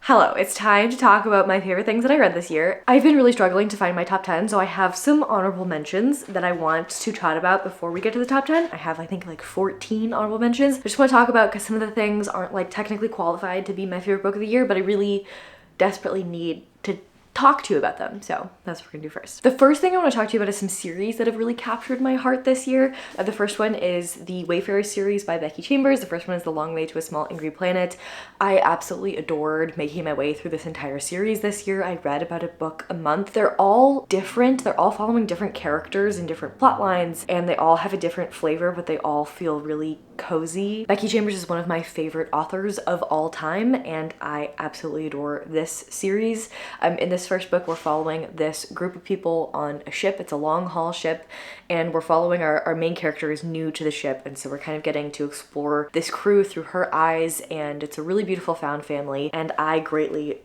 Hello, it's time to talk about my favorite things that I read this year. I've been really struggling to find my top 10, so I have some honorable mentions that I want to chat about before we get to the top 10. I have, I think, like 14 honorable mentions. I just want to talk about because some of the things aren't like technically qualified to be my favorite book of the year, but I really desperately need to talk to you about them. So that's what we're gonna do first. The first thing I want to talk to you about is some series that have really captured my heart this year. The first one is the Wayfarer series by Becky Chambers. The first one is The Long Way to a Small Angry Planet. I absolutely adored making my way through this entire series this year. I read about a book a month. They're all different. They're all following different characters and different plot lines, and they all have a different flavor, but they all feel really cozy. Becky Chambers is one of my favorite authors of all time, and I absolutely adore this series. In this first book, we're following this group of people on a ship. It's a long haul ship, and we're following our main character is new to the ship, and so we're kind of getting to explore this crew through her eyes, and it's a really beautiful found family, and I greatly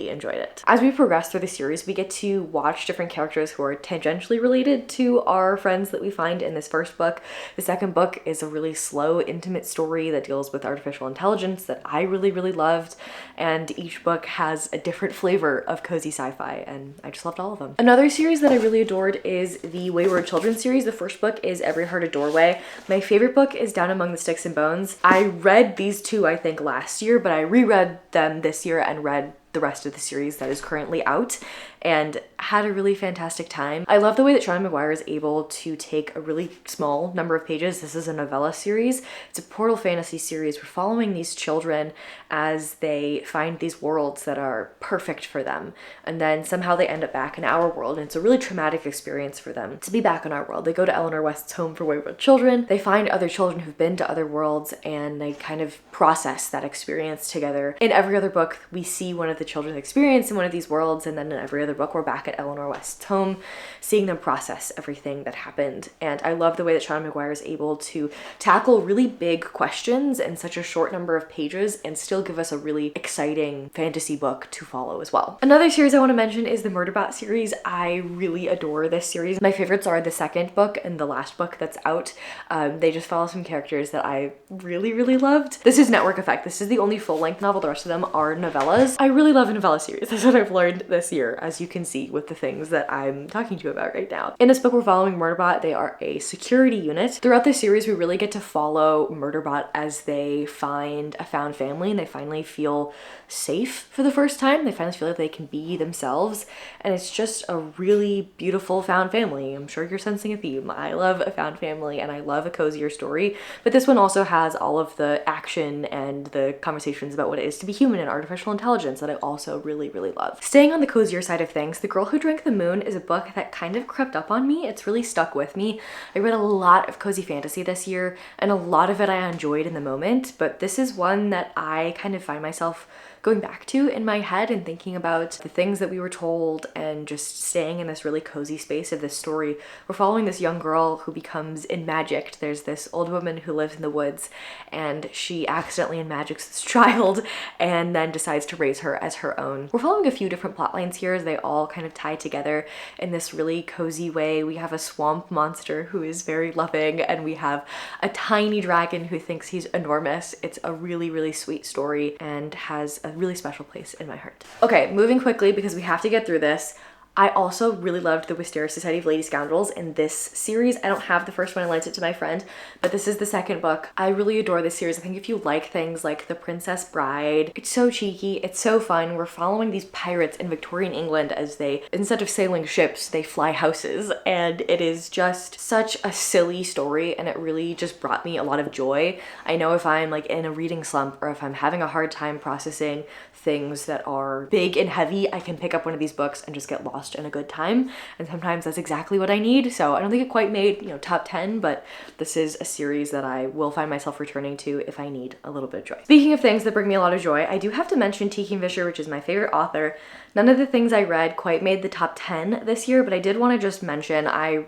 enjoyed it. As we progress through the series, we get to watch different characters who are tangentially related to our friends that we find in this first book. The second book is a really slow, intimate story that deals with artificial intelligence that I really loved, and each book has a different flavor of cozy sci-fi, and I just loved all of them. Another series that I really adored is the Wayward Children series. The first book is Every Heart a Doorway. My favorite book is Down Among the Sticks and Bones. I read these two, I think, last year, but I reread them this year and read the rest of the series that is currently out and had a really fantastic time. I love the way that Sean McGuire is able to take a really small number of pages. This is a novella series. It's a portal fantasy series. We're following these children as they find these worlds that are perfect for them, and then somehow they end up back in our world, and it's a really traumatic experience for them to be back in our world. They go to Eleanor West's home for wayward children. They find other children who've been to other worlds, and they kind of process that experience together. In every other book, we see one of the children's experience in one of these worlds, and then in every other book we're back at Eleanor West's home seeing them process everything that happened. And I love the way that Sean McGuire is able to tackle really big questions in such a short number of pages and still give us a really exciting fantasy book to follow as well. Another series I want to mention is the Murderbot series. I really adore this series. My favorites are the second book and the last book that's out. They just follow some characters that I really loved. This is Network Effect. This is the only full-length novel. The rest of them are novellas. I really love a novella series. That's what I've learned this year, as you can see with the things that I'm talking to you about right now. In this book, we're following Murderbot. They are a security unit. Throughout this series, we really get to follow Murderbot as they find a found family, and they finally feel safe for the first time. They finally feel like they can be themselves, and it's just a really beautiful found family. I'm sure you're sensing a theme. I love a found family, and I love a cozier story, but this one also has all of the action and the conversations about what it is to be human and artificial intelligence that I also really love. Staying on the cozier side of things, The Girl Who Drank the Moon is a book that kind of crept up on me. It's really stuck with me. I read a lot of cozy fantasy this year, and a lot of it I enjoyed in the moment, but this is one that I kind of find myself going back to in my head and thinking about the things that we were told and just staying in this really cozy space of this story. We're following this young girl who becomes enmagicked. There's this old woman who lives in the woods, and she accidentally enmagics this child and then decides to raise her as her own. We're following a few different plot lines here as they all kind of tie together in this really cozy way. We have a swamp monster who is very loving, and we have a tiny dragon who thinks he's enormous. It's a really sweet story and has a really special place in my heart. Okay, moving quickly because we have to get through this. I also really loved the Wisteria Society of Lady Scoundrels in this series. I don't have the first one, I lent it to my friend, but this is the second book. I really adore this series. I think if you like things like The Princess Bride, it's so cheeky, it's so fun. We're following these pirates in Victorian England as they, instead of sailing ships, they fly houses, and it is just such a silly story, and it really just brought me a lot of joy. I know if I'm like in a reading slump or if I'm having a hard time processing things that are big and heavy, I can pick up one of these books and just get lost in a good time, and sometimes that's exactly what I need. So I don't think it quite made, top 10, but this is a series that I will find myself returning to if I need a little bit of joy. Speaking of things that bring me a lot of joy, I do have to mention T. Kingfisher, which is my favorite author. None of the things I read quite made the top 10 this year, but I did want to just mention I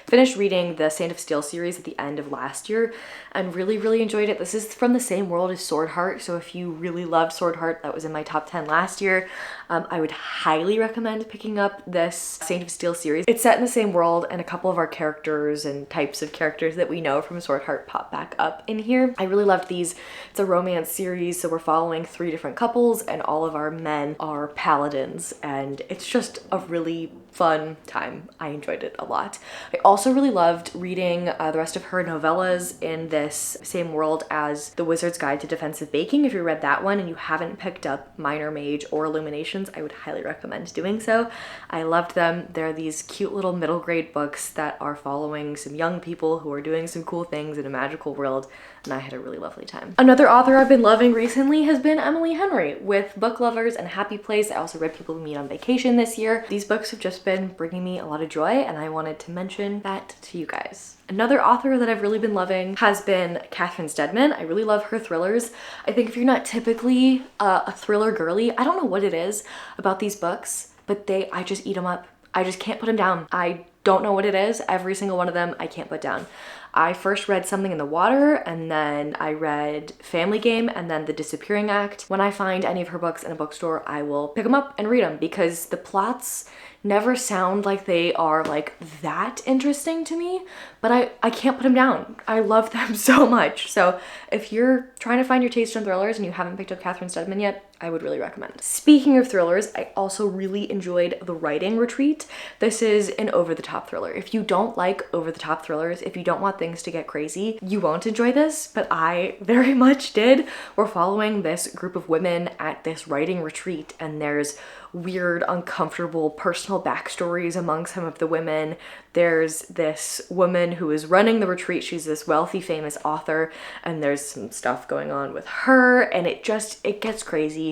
finished reading the Saint of Steel series at the end of last year and really enjoyed it. This is from the same world as Sword Heart, so if you really loved Sword Heart, that was in my top 10 last year. I would highly recommend picking up up this Saint of Steel series. It's set in the same world, and a couple of our characters and types of characters that we know from Sword Heart pop back up in here. I really loved these. It's a romance series, so we're following 3 different couples, and all of our men are paladins, and it's just a really fun time. I enjoyed it a lot. I also really loved reading the rest of her novellas in this same world as The Wizard's Guide to Defensive Baking. If you read that one and you haven't picked up Minor Mage or Illuminations, I would highly recommend doing so. I loved them. They're these cute little middle grade books that are following some young people who are doing some cool things in a magical world, and I had a really lovely time. Another author I've been loving recently has been Emily Henry with Book Lovers and Happy Place. I also read People We Meet on Vacation this year. These books have just been bringing me a lot of joy, and I wanted to mention that to you guys. Another author that I've really been loving has been Catherine Steadman. I really love her thrillers. I think if you're not typically a thriller girly, I don't know what it is about these books, but I just eat them up. I just can't put them down. I don't know what it is. Every single one of them I can't put down. I first read Something in the Water, and then I read Family Game, and then The Disappearing Act. When I find any of her books in a bookstore, I will pick them up and read them because the plots never sound like they are like that interesting to me, but I can't put them down. I love them so much. So if you're trying to find your taste in thrillers and you haven't picked up Catherine Steadman yet, I would really recommend. Speaking of thrillers, I also really enjoyed The Writing Retreat. This is an over-the-top thriller. If you don't like over-the-top thrillers, if you don't want things to get crazy, you won't enjoy this, but I very much did. We're following this group of women at this writing retreat, and there's weird, uncomfortable personal backstories among some of the women. There's this woman who is running the retreat. She's this wealthy, famous author, and there's some stuff going on with her, and it gets crazy.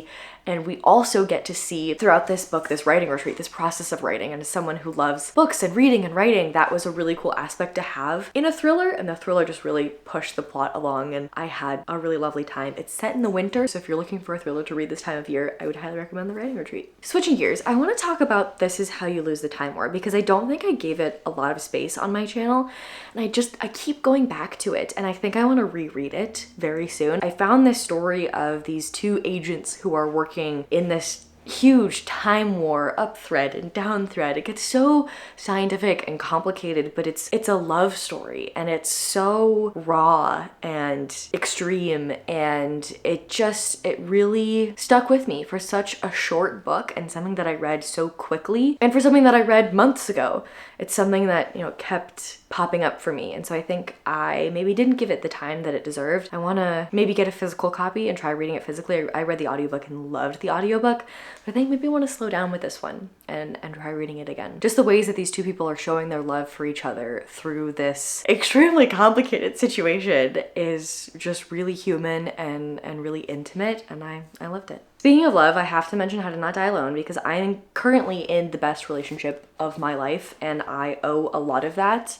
And we also get to see throughout this book, this writing retreat, this process of writing. And as someone who loves books and reading and writing, that was a really cool aspect to have in a thriller. And the thriller just really pushed the plot along, and I had a really lovely time. It's set in the winter, so if you're looking for a thriller to read this time of year, I would highly recommend The Writing Retreat. Switching gears, I want to talk about This Is How You Lose the Time War, because I don't think I gave it a lot of space on my channel, and I keep going back to it, and I think I want to reread it very soon. I found this story of these 2 agents who are working in this huge time war, up thread and down thread. It gets so scientific and complicated, but it's a love story, and it's so raw and extreme, and it really stuck with me for such a short book, and something that I read so quickly, and for something that I read months ago. It's something that, kept popping up for me, and so I think I maybe didn't give it the time that it deserved. I want to maybe get a physical copy and try reading it physically. I read the audiobook and loved the audiobook, but I think maybe I want to slow down with this one and try reading it again. Just the ways that these 2 people are showing their love for each other through this extremely complicated situation is just really human and really intimate, and I loved it. Speaking of love, I have to mention How to Not Die Alone, because I am currently in the best relationship of my life, and I owe a lot of that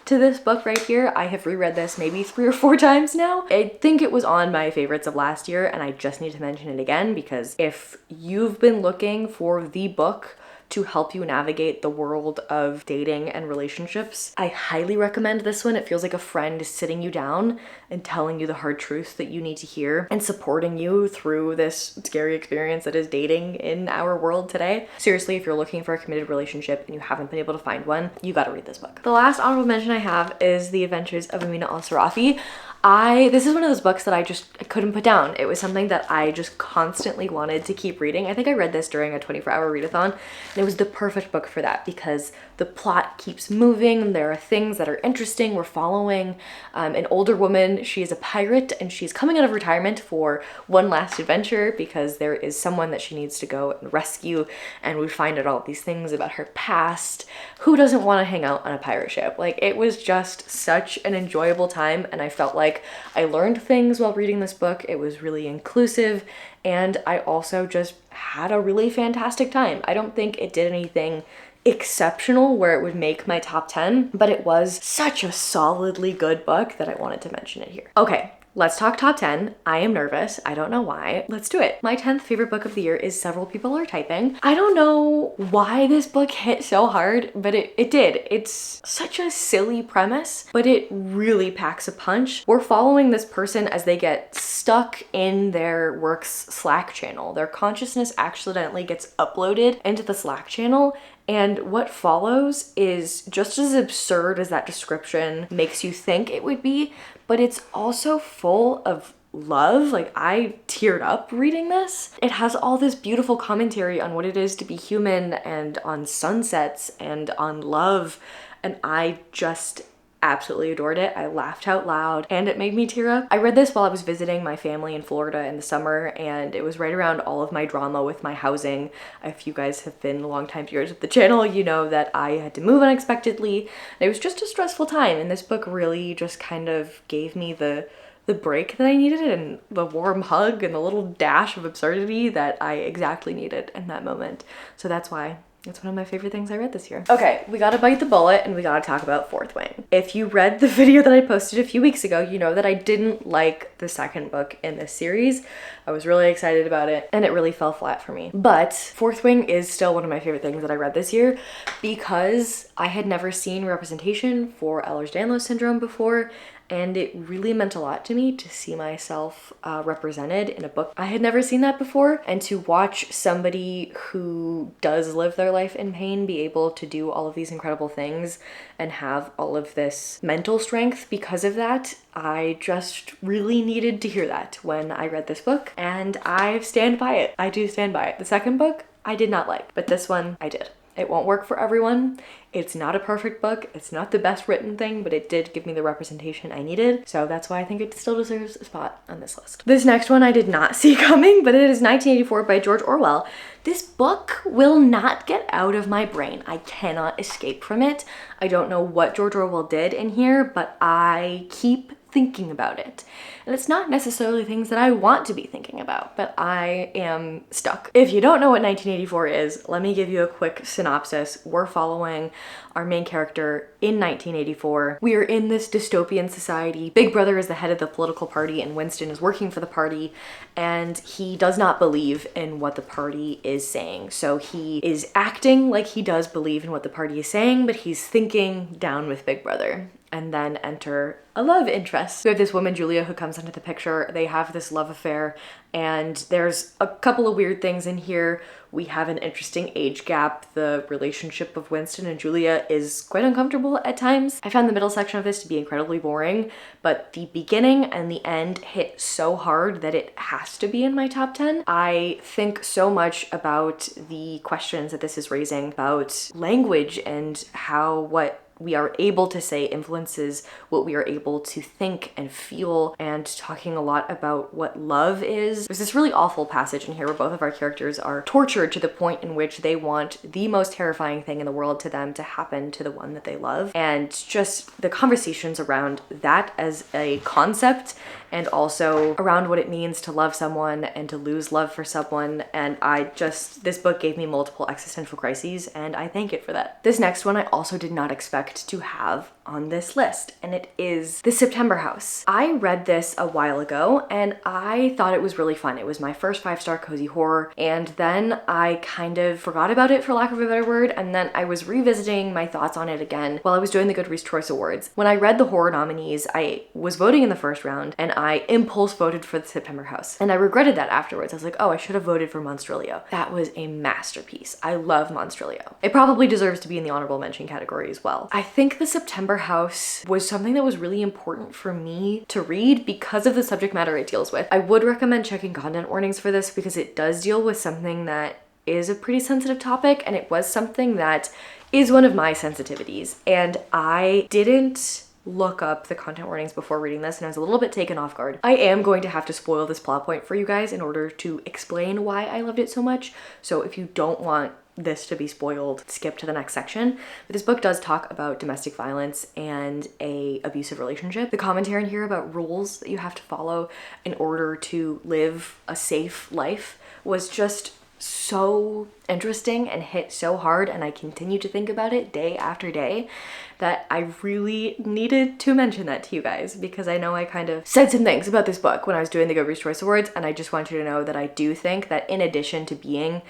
to this book right here. I have reread this maybe 3 or 4 times now. I think it was on my favorites of last year, and I just need to mention it again, because if you've been looking for the book to help you navigate the world of dating and relationships, I highly recommend this one. It feels like a friend sitting you down and telling you the hard truths that you need to hear and supporting you through this scary experience that is dating in our world today. Seriously, if you're looking for a committed relationship and you haven't been able to find one, you gotta read this book. The last honorable mention I have is The Adventures of Amina al-Sarafi. This is one of those books that I couldn't put down. It was something that I just constantly wanted to keep reading. I think I read this during a 24-hour readathon, and it was the perfect book for that because the plot keeps moving. There are things that are interesting. We're following an older woman. She is a pirate, and she's coming out of retirement for one last adventure because there is someone that she needs to go and rescue, and we find out all these things about her past. Who doesn't want to hang out on a pirate ship? Like, it was just such an enjoyable time, and I felt like I learned things while reading this book. It was really inclusive, and I also just had a really fantastic time. I don't think it did anything exceptional where it would make my top 10, but it was such a solidly good book that I wanted to mention it here. Okay, let's talk top 10. I am nervous. I don't know why. Let's do it. My 10th favorite book of the year is Several People Are Typing. I don't know why this book hit so hard, but it did. It's such a silly premise, but it really packs a punch. We're following this person as they get stuck in their work's Slack channel. Their consciousness accidentally gets uploaded into the Slack channel, And what follows is just as absurd as that description makes you think it would be, but it's also full of love. Like, I teared up reading this. It has all this beautiful commentary on what it is to be human and on sunsets and on love, and I just absolutely adored it. I laughed out loud and it made me tear up. I read this while I was visiting my family in Florida in the summer, and it was right around all of my drama with my housing. If you guys have been longtime viewers of the channel, you know that I had to move unexpectedly. It was just a stressful time, and this book really just kind of gave me the break that I needed and the warm hug and the little dash of absurdity that I exactly needed in that moment. So that's why it's one of my favorite things I read this year. Okay, we gotta bite the bullet and we gotta talk about Fourth Wing. If you read the video that I posted a few weeks ago, you know that I didn't like the second book in this series. I was really excited about it and it really fell flat for me. But Fourth Wing is still one of my favorite things that I read this year because I had never seen representation for Ehlers-Danlos syndrome before, and it really meant a lot to me to see myself represented in a book. I had never seen that before, and to watch somebody who does live their life in pain be able to do all of these incredible things and have all of this mental strength because of that, I just really needed to hear that when I read this book, and I stand by it. I do stand by it. The second book, I did not like, but this one, I did. It won't work for everyone. It's not a perfect book. It's not the best written thing, but it did give me the representation I needed. So that's why I think it still deserves a spot on this list. This next one I did not see coming, but it is 1984 by George Orwell. This book will not get out of my brain. I cannot escape from it. I don't know what George Orwell did in here, but I keep thinking about it. And it's not necessarily things that I want to be thinking about, but I am stuck. If you don't know what 1984 is, let me give you a quick synopsis. We're following our main character in 1984. We are in this dystopian society. Big Brother is the head of the political party and Winston is working for the party, and he does not believe in what the party is saying. So he is acting like he does believe in what the party is saying, but he's thinking down with Big Brother. And then enter a love interest. We have this woman, Julia, who comes into the picture. They have this love affair, and there's a couple of weird things in here. We have an interesting age gap. The relationship of Winston and Julia is quite uncomfortable at times. I found the middle section of this to be incredibly boring, but the beginning and the end hit so hard that it has to be in my top 10. I think so much about the questions that this is raising about language and how what we are able to say influences what we are able to think and feel, and talking a lot about what love is. There's this really awful passage in here where both of our characters are tortured to the point in which they want the most terrifying thing in the world to them to happen to the one that they love. And just the conversations around that as a concept, and also around what it means to love someone and to lose love for someone. And this book gave me multiple existential crises, and I thank it for that. This next one I also did not expect to have on this list, and it is The September House. I read this a while ago and I thought it was really fun. It was my first 5-star cozy horror, and then I kind of forgot about it, for lack of a better word, and then I was revisiting my thoughts on it again while I was doing the Goodreads Choice Awards. When I read the horror nominees, I was voting in the first round and I impulse voted for The September House, and I regretted that afterwards. I was like, oh, I should have voted for Monstrilio. That was a masterpiece. I love Monstrilio. It probably deserves to be in the honorable mention category as well. I think The September House was something that was really important for me to read because of the subject matter it deals with. I would recommend checking content warnings for this because it does deal with something that is a pretty sensitive topic, and it was something that is one of my sensitivities. And I didn't look up the content warnings before reading this, and I was a little bit taken off guard. I am going to have to spoil this plot point for you guys in order to explain why I loved it so much. So if you don't want this to be spoiled, skip to the next section. But this book does talk about domestic violence and a abusive relationship. The commentary in here about rules that you have to follow in order to live a safe life was just so interesting and hit so hard, and I continue to think about it day after day that I really needed to mention that to you guys, because I know I kind of said some things about this book when I was doing the Goodreads Choice Awards, and I just want you to know that I do think that in addition to being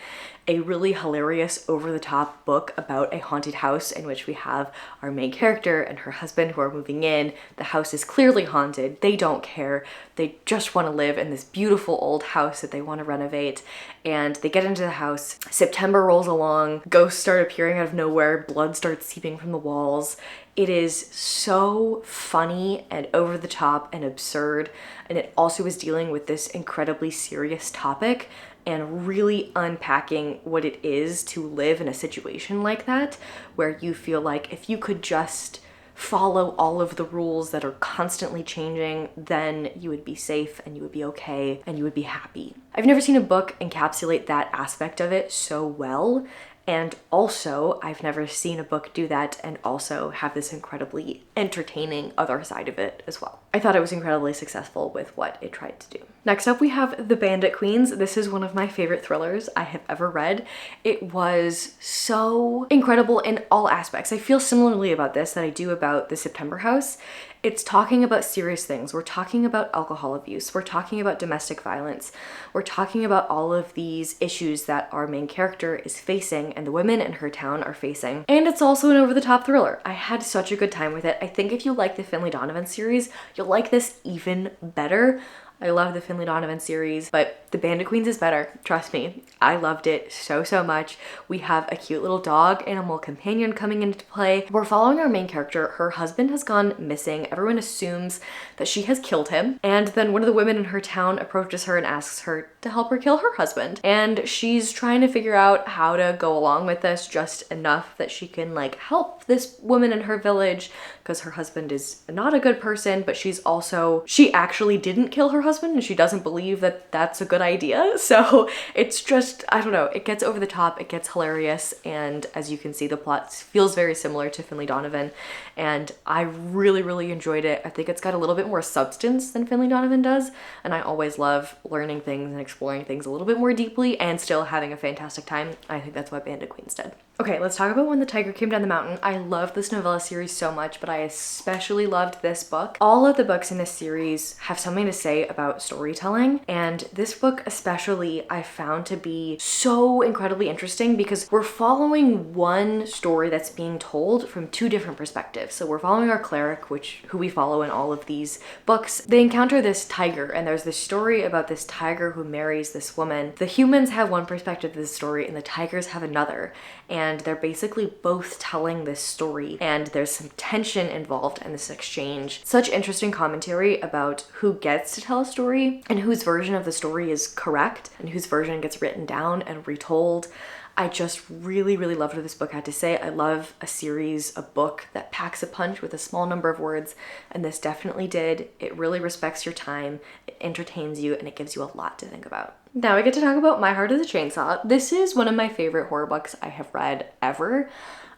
a really hilarious, over-the-top book about a haunted house in which we have our main character and her husband who are moving in. The house is clearly haunted. They don't care. They just want to live in this beautiful old house that they want to renovate. And they get into the house. September rolls along. Ghosts start appearing out of nowhere. Blood starts seeping from the walls. It is so funny and over the top and absurd. And it also is dealing with this incredibly serious topic and really unpacking what it is to live in a situation like that, where you feel like if you could just follow all of the rules that are constantly changing, then you would be safe and you would be okay and you would be happy. I've never seen a book encapsulate that aspect of it so well. And also, I've never seen a book do that and also have this incredibly entertaining other side of it as well. I thought it was incredibly successful with what it tried to do. Next up, we have The Bandit Queens. This is one of my favorite thrillers I have ever read. It was so incredible in all aspects. I feel similarly about this that I do about The September House. It's talking about serious things. We're talking about alcohol abuse. We're talking about domestic violence. We're talking about all of these issues that our main character is facing and the women in her town are facing. And it's also an over-the-top thriller. I had such a good time with it. I think if you like the Finlay Donovan series, you'll like this even better. I love the Finlay Donovan series, but The Bandit Queens is better. Trust me. I loved it so, so much. We have a cute little dog animal companion coming into play. We're following our main character. Her husband has gone missing. Everyone assumes that she has killed him. And then one of the women in her town approaches her and asks her to help her kill her husband. And she's trying to figure out how to go along with this just enough that she can like help this woman in her village, because her husband is not a good person, but she actually didn't kill her husband and she doesn't believe that that's a good idea. So it's just, I don't know, it gets over the top, it gets hilarious, and as you can see, the plot feels very similar to Finlay Donovan, and I really, really enjoyed it. I think it's got a little bit more substance than Finlay Donovan does, and I always love learning things and exploring things a little bit more deeply and still having a fantastic time. I think that's what Bandit Queens did. Okay, let's talk about When the Tiger Came Down the Mountain. I love this novella series so much, but I especially loved this book. All of the books in this series have something to say about storytelling, and this book especially I found to be so incredibly interesting because we're following one story that's being told from two different perspectives. So we're following our cleric, who we follow in all of these books. They encounter this tiger, and there's this story about this tiger who marries this woman. The humans have one perspective of this story and the tigers have another. And they're basically both telling this story, and there's some tension involved in this exchange. Such interesting commentary about who gets to tell a story and whose version of the story is correct and whose version gets written down and retold. I just really, really loved what this book had to say. I love a book that packs a punch with a small number of words, and this definitely did. It really respects your time, it entertains you, and it gives you a lot to think about. Now I get to talk about My Heart is a Chainsaw. This is one of my favorite horror books I have read ever.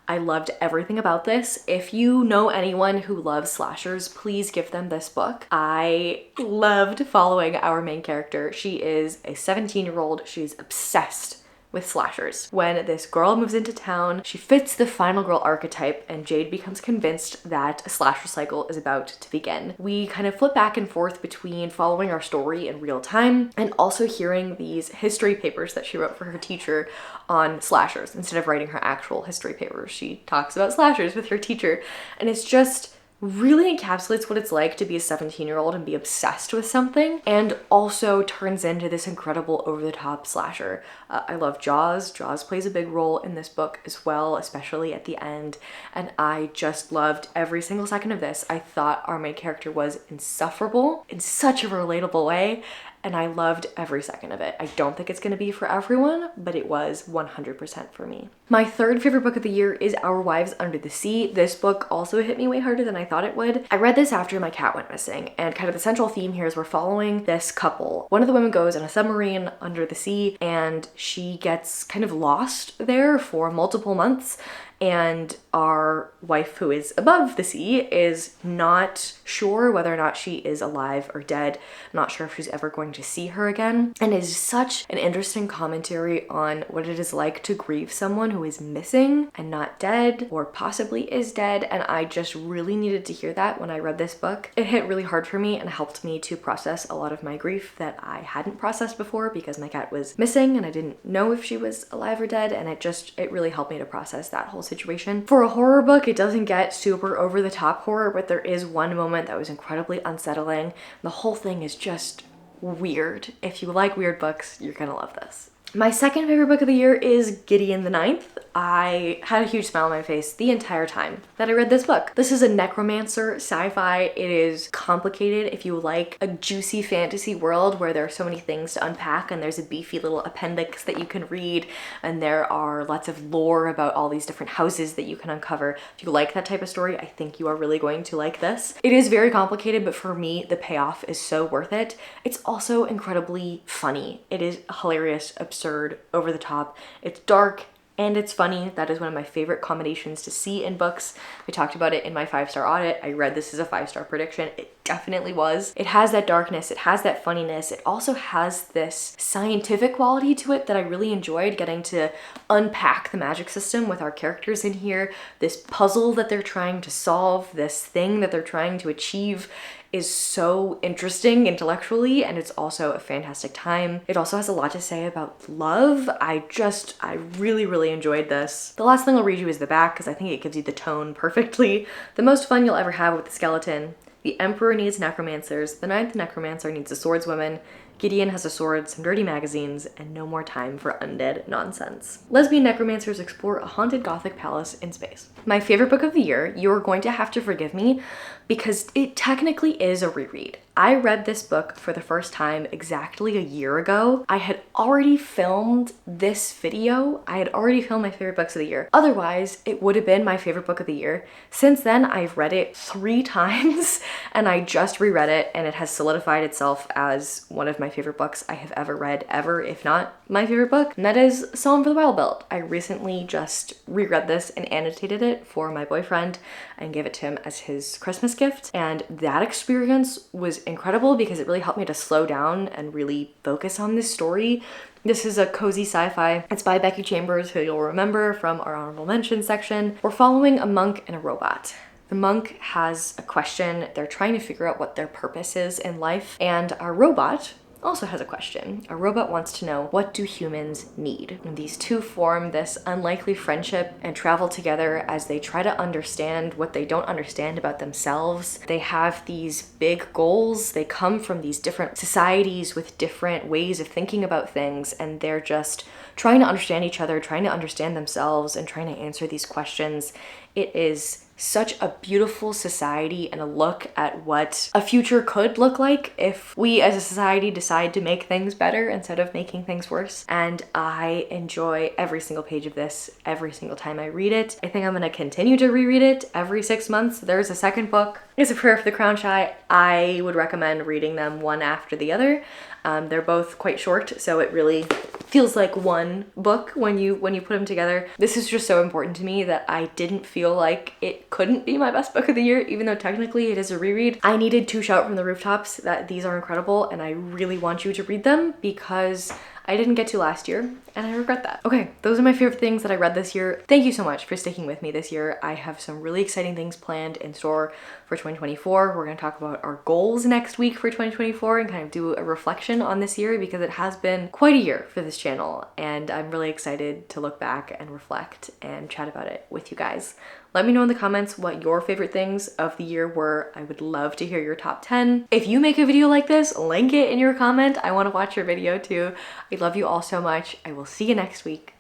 I loved everything about this. If you know anyone who loves slashers, please give them this book. I loved following our main character. She is a 17-year-old. She's obsessed with slashers. When this girl moves into town, she fits the final girl archetype, and Jade becomes convinced that a slasher cycle is about to begin. We kind of flip back and forth between following our story in real time and also hearing these history papers that she wrote for her teacher on slashers. Instead of writing her actual history papers, she talks about slashers with her teacher, and it's just really encapsulates what it's like to be a 17-year-old and be obsessed with something, and also turns into this incredible over-the-top slasher. I love Jaws. Jaws plays a big role in this book as well, especially at the end, and I just loved every single second of this. I thought our main character was insufferable in such a relatable way, and I loved every second of it. I don't think it's gonna be for everyone, but it was 100% for me. My third favorite book of the year is Our Wives Under the Sea. This book also hit me way harder than I thought it would. I read this after my cat went missing, and kind of the central theme here is we're following this couple. One of the women goes in a submarine under the sea, and she gets kind of lost there for multiple months. and our wife, who is above the sea, is not sure whether or not she is alive or dead, not sure if she's ever going to see her again, and is such an interesting commentary on what it is like to grieve someone who is missing and not dead, or possibly is dead. And I just really needed to hear that when I read this book. It hit really hard for me and helped me to process a lot of my grief that I hadn't processed before because my cat was missing and I didn't know if she was alive or dead, and it really helped me to process that whole situation. For a horror book, it doesn't get super over the top horror, but there is one moment that was incredibly unsettling. The whole thing is just weird. If you like weird books, you're gonna love this. My second favorite book of the year is Gideon the Ninth. I had a huge smile on my face the entire time that I read this book. This is a necromancer sci-fi. It is complicated if you like a juicy fantasy world where there are so many things to unpack, and there's a beefy little appendix that you can read, and there are lots of lore about all these different houses that you can uncover. If you like that type of story, I think you are really going to like this. It is very complicated, but for me, the payoff is so worth it. It's also incredibly funny. It is hilarious, absurd, over the top. It's dark and it's funny. That is one of my favorite combinations to see in books. I talked about it in my 5-star audit. I read this as a 5-star prediction. It definitely was. It has that darkness, it has that funniness. It also has this scientific quality to it that I really enjoyed, getting to unpack the magic system with our characters in here. This puzzle that they're trying to solve, this thing that they're trying to achieve, is so interesting intellectually, and it's also a fantastic time. It also has a lot to say about love. I really enjoyed this. The last thing I'll read you is the back, because I think it gives you the tone perfectly. The most fun you'll ever have with the skeleton. The Emperor needs necromancers. The 9th necromancer needs a swordswoman. Gideon has a sword, some dirty magazines, and no more time for undead nonsense. Lesbian necromancers explore a haunted Gothic palace in space. My favorite book of the year, you're going to have to forgive me because it technically is a reread. I read this book for the first time exactly a year ago. I had already filmed this video. I had already filmed my favorite books of the year. Otherwise, it would have been my favorite book of the year. Since then, I've read it 3 times and I just reread it, and it has solidified itself as one of my favorite books I have ever read, ever, if not my favorite book, and that is Song for the Wild Belt. I recently just reread this and annotated it for my boyfriend and gave it to him as his Christmas gift, and that experience was incredible because it really helped me to slow down and really focus on this story. This is a cozy sci-fi. It's by Becky Chambers, who you'll remember from our honorable mention section. We're following a monk and a robot. The monk has a question. They're trying to figure out what their purpose is in life, and our robot also has a question. A robot wants to know, what do humans need? And these two form this unlikely friendship and travel together as they try to understand what they don't understand about themselves. They have these big goals. They come from these different societies with different ways of thinking about things, and they're just trying to understand each other, trying to understand themselves, and trying to answer these questions. It is such a beautiful society and a look at what a future could look like if we as a society decide to make things better instead of making things worse. And I enjoy every single page of this every single time I read it. I think I'm gonna continue to reread it every 6 months. There's a second book. It's A Prayer for the Crown Shy. I would recommend reading them one after the other. They're both quite short, so it really feels like one book when you put them together. This is just so important to me that I didn't feel like it couldn't be my best book of the year, even though technically it is a reread. I needed to shout from the rooftops that these are incredible, and I really want you to read them because I didn't get to last year, and I regret that. Okay, those are my favorite things that I read this year. Thank you so much for sticking with me this year. I have some really exciting things planned in store for 2024. We're gonna talk about our goals next week for 2024 and kind of do a reflection on this year because it has been quite a year for this channel, and I'm really excited to look back and reflect and chat about it with you guys. Let me know in the comments what your favorite things of the year were. I would love to hear your top 10. If you make a video like this, link it in your comment. I want to watch your video too. I love you all so much. I will see you next week.